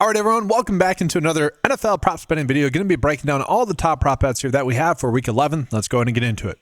All right, everyone, welcome back into another NFL prop betting video. Going to be breaking down all the top prop bets here that we have for week 11. Let's go ahead and get into it.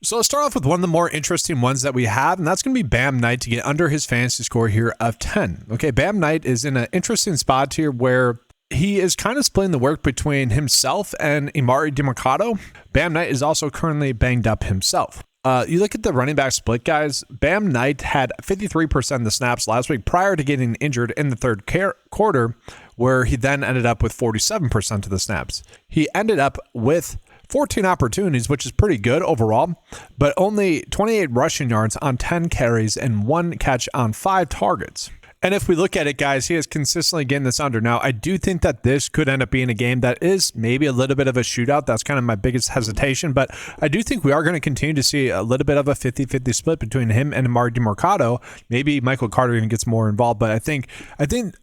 So let's start off with one of the more interesting ones that we have, and that's going to be Bam Knight to get under his fantasy score here of 10. Okay, Bam Knight is in an interesting spot here where he is kind of splitting the work between himself and Emari Demercado. Bam Knight is also currently banged up himself. You look at the running back split, guys. Bam Knight had 53% of the snaps last week prior to getting injured in the third quarter, where he then ended up with 47% of the snaps. He ended up with 14 opportunities, which is pretty good overall, but only 28 rushing yards on 10 carries and 1 catch on 5 targets. And if we look at it, guys, he is consistently getting this under. Now, I do think that this could end up being a game that is maybe a little bit of a shootout. That's kind of my biggest hesitation, but I do think we are going to continue to see a little bit of a 50-50 split between him and Emari Demercado. Maybe Michael Carter even gets more involved, but I think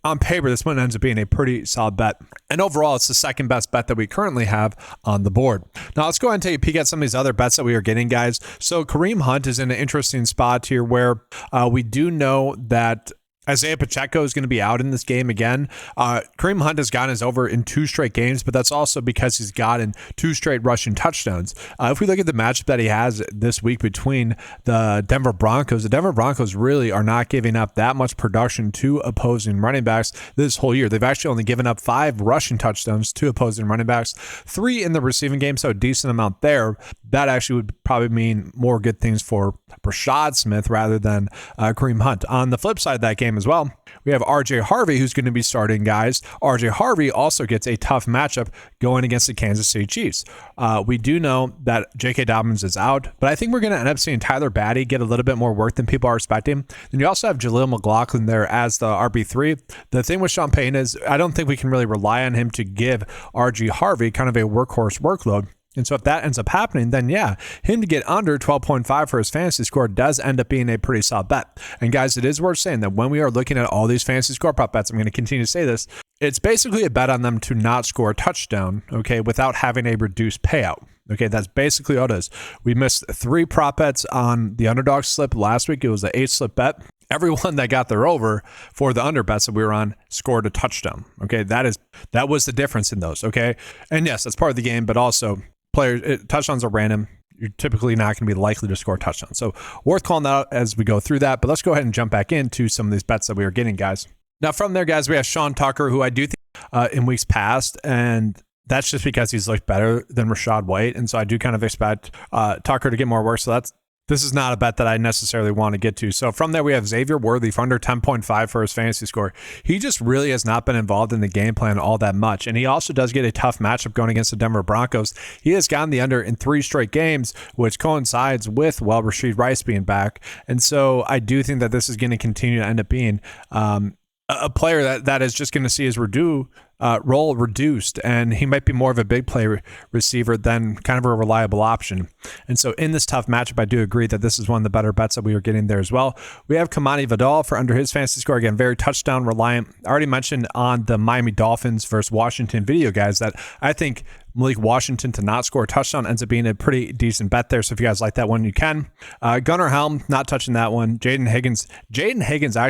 on paper, this one ends up being a pretty solid bet. And overall, it's the second best bet that we currently have on the board. Now, let's go ahead and take a peek at some of these other bets that we are getting, guys. So Kareem Hunt is in an interesting spot here where we do know that Isaiah Pacheco is going to be out in this game again. Kareem Hunt has gotten his over in 2 straight games, but that's also because he's gotten 2 straight rushing touchdowns. If we look at the matchup that he has this week between the Denver Broncos really are not giving up that much production to opposing running backs this whole year. They've actually only given up 5 rushing touchdowns to opposing running backs, 3 in the receiving game, so a decent amount there. That actually would probably mean more good things for Rashad Smith rather than Kareem Hunt. On the flip side of that game as well, we have RJ Harvey, who's going to be starting, guys. RJ Harvey also gets a tough matchup going against the Kansas City Chiefs. We do know that J.K. Dobbins is out, but I think we're going to end up seeing Tyler Batty get a little bit more work than people are expecting. Then you also have Jaleel McLaughlin there as the RB3. The thing with Sean Payton is I don't think we can really rely on him to give RJ Harvey kind of a workhorse workload. And so if that ends up happening, then yeah, him to get under 12.5 for his fantasy score does end up being a pretty solid bet. And guys, it is worth saying that when we are looking at all these fantasy score prop bets, I'm going to continue to say this, it's basically a bet on them to not score a touchdown, okay, without having a reduced payout. Okay, that's basically all it is. We missed 3 prop bets on the underdog slip last week. It was an 8 slip bet. Everyone that got their over for the under bets that we were on scored a touchdown. Okay, that was the difference in those. Okay, and yes, that's part of the game, but also touchdowns are random. You're typically not going to be likely to score touchdowns. So worth calling that out as we go through that. But let's go ahead and jump back into some of these bets that we are getting, guys. Now from there, guys, we have Sean Tucker, who I do think in weeks past, and that's just because he's looked better than Rachaad White. And so I do kind of expect Tucker to get more work. So this is not a bet that I necessarily want to get to. So from there, we have Xavier Worthy for under 10.5 for his fantasy score. He just really has not been involved in the game plan all that much. And he also does get a tough matchup going against the Denver Broncos. He has gotten the under in 3 straight games, which coincides with, Rashee Rice being back. And so I do think that this is going to continue to end up being a player that is just going to see his role reduced, and he might be more of a big play receiver than kind of a reliable option. And so in this tough matchup, I do agree that this is one of the better bets that we are getting there as well. We have Kamani Vidal for under his fantasy score. Again, very touchdown reliant. I already mentioned on the Miami Dolphins versus Washington video, guys, that I think Malik Washington to not score a touchdown ends up being a pretty decent bet there. So if you guys like that one, you can. Gunnar Helm, not touching that one. Jaden Higgins, I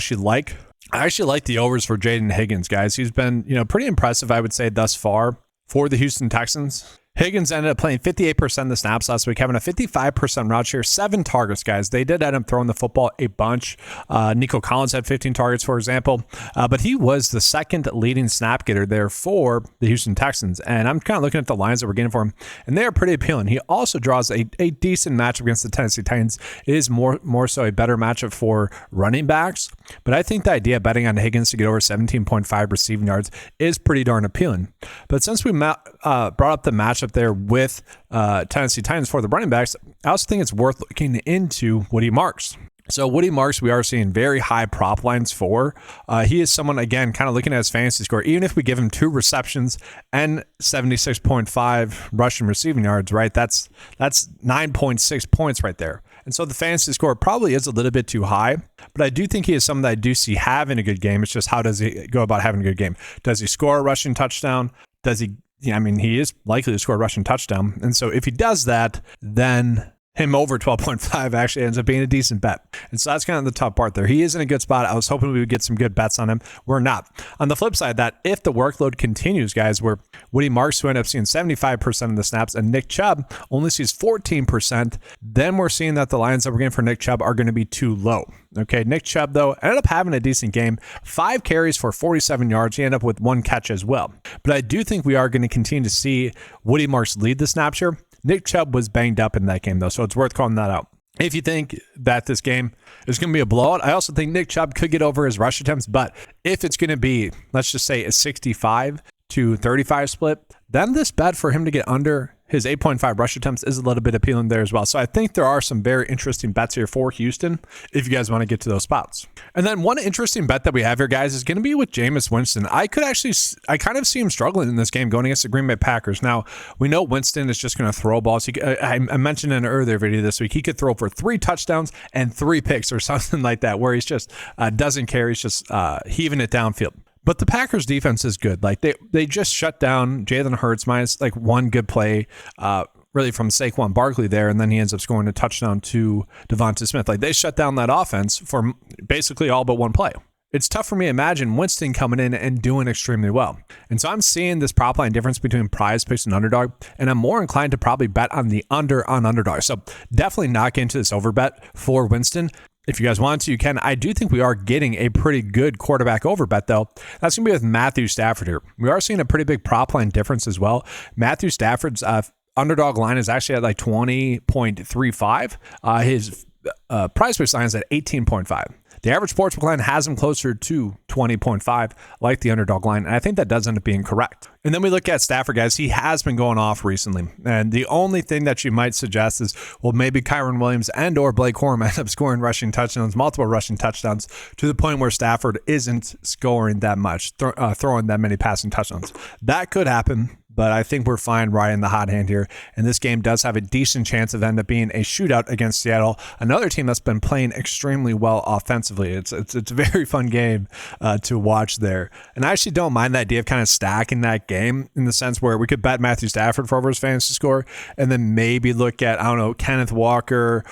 actually like the overs for Jaden Higgins, guys. He's been, pretty impressive, I would say, thus far for the Houston Texans. Higgins ended up playing 58% of the snaps last week, having a 55% route share, 7 targets, guys. They did end up throwing the football a bunch. Nico Collins had 15 targets, for example, but he was the second leading snap getter there for the Houston Texans. And I'm kind of looking at the lines that we're getting for him, and they're pretty appealing. He also draws a decent matchup against the Tennessee Titans. It is more so a better matchup for running backs, but I think the idea of betting on Higgins to get over 17.5 receiving yards is pretty darn appealing. But since we brought up the matchup there with Tennessee Titans for the running backs, I also think it's worth looking into Woody Marks. So Woody Marks, we are seeing very high prop lines for. He is someone, again, kind of looking at his fantasy score. Even if we give him 2 receptions and 76.5 rushing receiving yards, right? That's 9.6 points right there. And so the fantasy score probably is a little bit too high, but I do think he is someone that I do see having a good game. It's just how does he go about having a good game? Does he score a rushing touchdown? Does he? He is likely to score a rushing touchdown. And so if he does that, then him over 12.5 actually ends up being a decent bet. And so that's kind of the tough part there. He is in a good spot. I was hoping we would get some good bets on him. We're not. On the flip side, that if the workload continues, guys, where Woody Marks, who end up seeing 75% of the snaps, and Nick Chubb only sees 14%, then we're seeing that the lines that we're getting for Nick Chubb are going to be too low. Okay, Nick Chubb, though, ended up having a decent game. 5 carries for 47 yards. He ended up with 1 catch as well. But I do think we are going to continue to see Woody Marks lead the snap share. Nick Chubb was banged up in that game, though, so it's worth calling that out. If you think that this game is going to be a blowout, I also think Nick Chubb could get over his rush attempts. But if it's going to be, let's just say, a 65 to 35 split, then this bet for him to get under his 8.5 rush attempts is a little bit appealing there as well. So I think there are some very interesting bets here for Houston if you guys want to get to those spots. And then one interesting bet that we have here, guys, is going to be with Jameis Winston. I kind of see him struggling in this game going against the Green Bay Packers. Now, we know Winston is just going to throw balls. I mentioned in an earlier video this week, he could throw for 3 touchdowns and 3 picks or something like that, where he's just doesn't care. He's just heaving it downfield. But the Packers defense is good. Like they just shut down Jalen Hurts minus like 1 good play, really from Saquon Barkley there, and then he ends up scoring a touchdown to Devonta Smith. Like they shut down that offense for basically all but 1 play. It's tough for me to imagine Winston coming in and doing extremely well. And so I'm seeing this prop line difference between PrizePicks and Underdog, and I'm more inclined to probably bet on the under on Underdog. So definitely not get into this over bet for Winston. If you guys want to, you can. I do think we are getting a pretty good quarterback over bet, though. That's going to be with Matthew Stafford here. We are seeing a pretty big prop line difference as well. Matthew Stafford's underdog line is actually at like 20.35. His PrizePicks line is at 18.5. The average sportsbook line has him closer to 20.5, like the underdog line, and I think that does end up being correct. And then we look at Stafford, guys. He has been going off recently, and the only thing that you might suggest is, well, maybe Kyron Williams and or Blake Corum end up scoring rushing touchdowns, multiple rushing touchdowns, to the point where Stafford isn't scoring that much, throwing that many passing touchdowns. That could happen, but I think we're fine riding the hot hand here. And this game does have a decent chance of end up being a shootout against Seattle, another team that's been playing extremely well offensively. It's a very fun game to watch there. And I actually don't mind the idea of kind of stacking that game in the sense where we could bet Matthew Stafford for over his fantasy score and then maybe look at, I don't know, Kenneth Walker,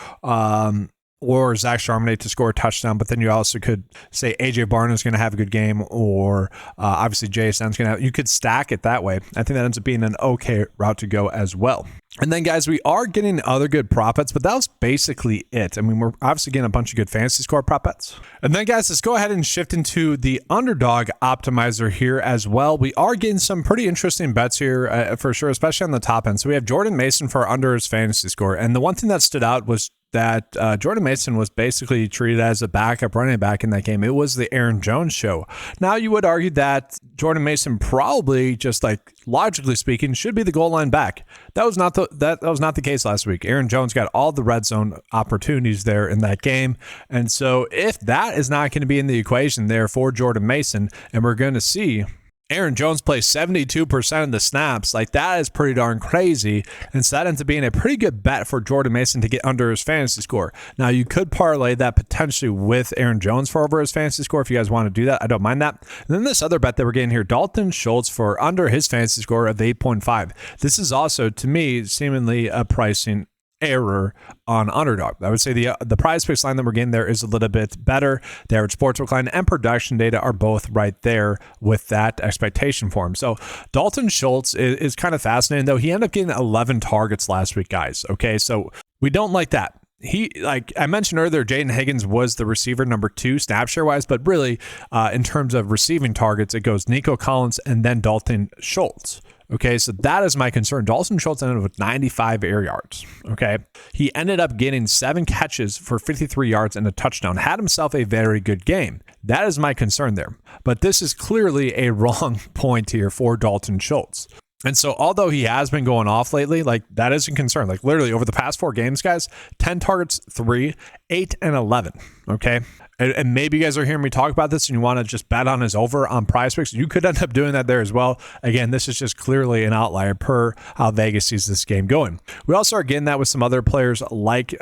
or Zach Charbonnet to score a touchdown, but then you also could say AJ Barn is going to have a good game, or obviously JSN's going to have, you could stack it that way. I think that ends up being an okay route to go as well. And then, guys, we are getting other good prop bets, but that was basically it. I mean, we're obviously getting a bunch of good fantasy score prop bets. And then, guys, let's go ahead and shift into the underdog optimizer here as well. We are getting some pretty interesting bets here for sure, especially on the top end. So we have Jordan Mason for under his fantasy score. And the one thing that stood out was that Jordan Mason was basically treated as a backup running back in that game. It was the Aaron Jones show. Now, you would argue that Jordan Mason probably, just like logically speaking, should be the goal line back. That was not the case last week. Aaron Jones got all the red zone opportunities there in that game. And so if that is not going to be in the equation there for Jordan Mason, and we're going to see Aaron Jones plays 72% of the snaps, like that is pretty darn crazy. And so that ends up being a pretty good bet for Jordan Mason to get under his fantasy score. Now, you could parlay that potentially with Aaron Jones for over his fantasy score if you guys want to do that. I don't mind that. And then this other bet that we're getting here, Dalton Schultz for under his fantasy score of 8.5. This is also, to me, seemingly a pricing error on Underdog. I would say the PrizePicks line that we're getting there is a little bit better. The average sportsbook line and production data are both right there with that expectation for him. So Dalton Schultz is kind of fascinating, though. He ended up getting 11 targets last week, guys. Okay, so we don't like that. He, like I mentioned earlier, Jaden Higgins was the receiver number 2 snap share wise, but really in terms of receiving targets, it goes Nico Collins and then Dalton Schultz. Okay, so that is my concern. Dalton Schultz ended up with 95 air yards. Okay, he ended up getting 7 catches for 53 yards and a touchdown. Had himself a very good game. That is my concern there. But this is clearly a wrong point here for Dalton Schultz. And so although he has been going off lately, like that is a concern. Like literally over the past 4 games, guys, 10 targets, 3, 8, and 11. Okay. And maybe you guys are hearing me talk about this and you want to just bet on his over on PrizePicks. You could end up doing that there as well. Again, this is just clearly an outlier per how Vegas sees this game going. We also are getting that with some other players like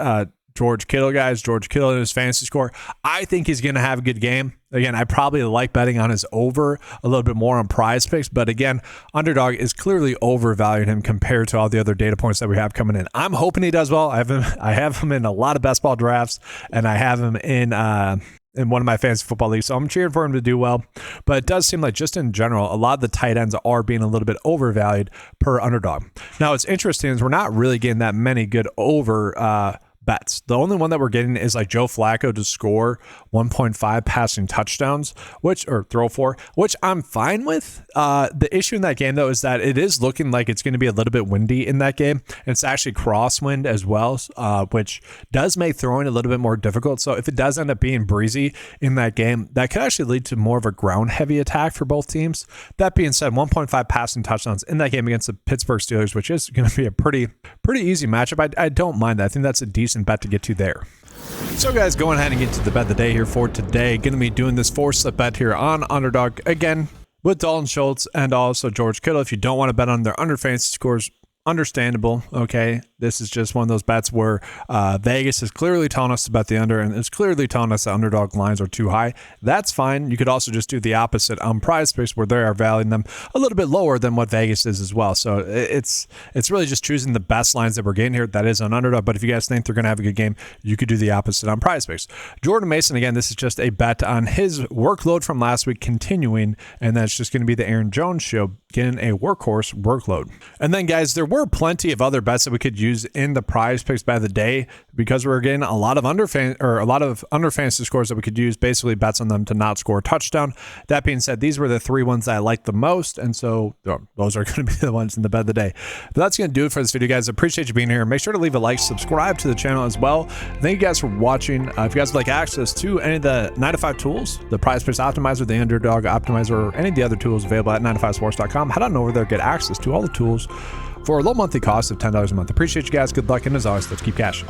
George Kittle, guys. George Kittle in his fantasy score. I think he's going to have a good game. Again, I probably like betting on his over a little bit more on PrizePicks, but again, Underdog is clearly overvaluing him compared to all the other data points that we have coming in. I'm hoping he does well. I have him in a lot of best ball drafts, and I have him in one of my fantasy football leagues, so I'm cheering for him to do well. But it does seem like just in general, a lot of the tight ends are being a little bit overvalued per Underdog. Now, what's interesting is we're not really getting that many good over bets. The only one that we're getting is like Joe Flacco to score 1.5 passing touchdowns, or throw for, which I'm fine with. The issue in that game, though, is that it is looking like it's going to be a little bit windy in that game. It's actually crosswind as well, which does make throwing a little bit more difficult. So if it does end up being breezy in that game, that could actually lead to more of a ground-heavy attack for both teams. That being said, 1.5 passing touchdowns in that game against the Pittsburgh Steelers, which is going to be a pretty easy matchup. I don't mind that. I think that's a decent bet to get to there. So guys, going ahead and get to the bet of the day here for today. Going to be doing this 4-slip bet here on Underdog again with Dalton Schultz and also George Kittle. If you don't want to bet on their under fantasy scores, understandable. Okay, this is just one of those bets where Vegas is clearly telling us to bet the under, and it's clearly telling us the Underdog lines are too high. That's fine. You could also just do the opposite on PrizePicks, where they are valuing them a little bit lower than what Vegas is as well. So it's really just choosing the best lines that we're getting here. That is on Underdog. But if you guys think they're going to have a good game, you could do the opposite on PrizePicks. Jordan Mason, again, this is just a bet on his workload from last week continuing, and that's just going to be the Aaron Jones show, getting a workhorse workload. And then, guys, there were plenty of other bets that we could use in the PrizePicks bet of the day, because we're getting a lot of under fantasy scores that we could use, basically bets on them to not score a touchdown. That being said, these were the 3 ones that I liked the most, and so those are going to be the ones in the bet of the day. But that's going to do it for this video, guys. I appreciate you being here. Make sure to leave a like, subscribe to the channel as well. Thank you guys for watching. If you guys would like access to any of the 9to5 tools, the PrizePicks Optimizer, the Underdog Optimizer, or any of the other tools available at 9to5sports.com, head on over there, get access to all the tools for a low monthly cost of $10 a month. Appreciate you guys. Good luck, and as always, let's keep cashing.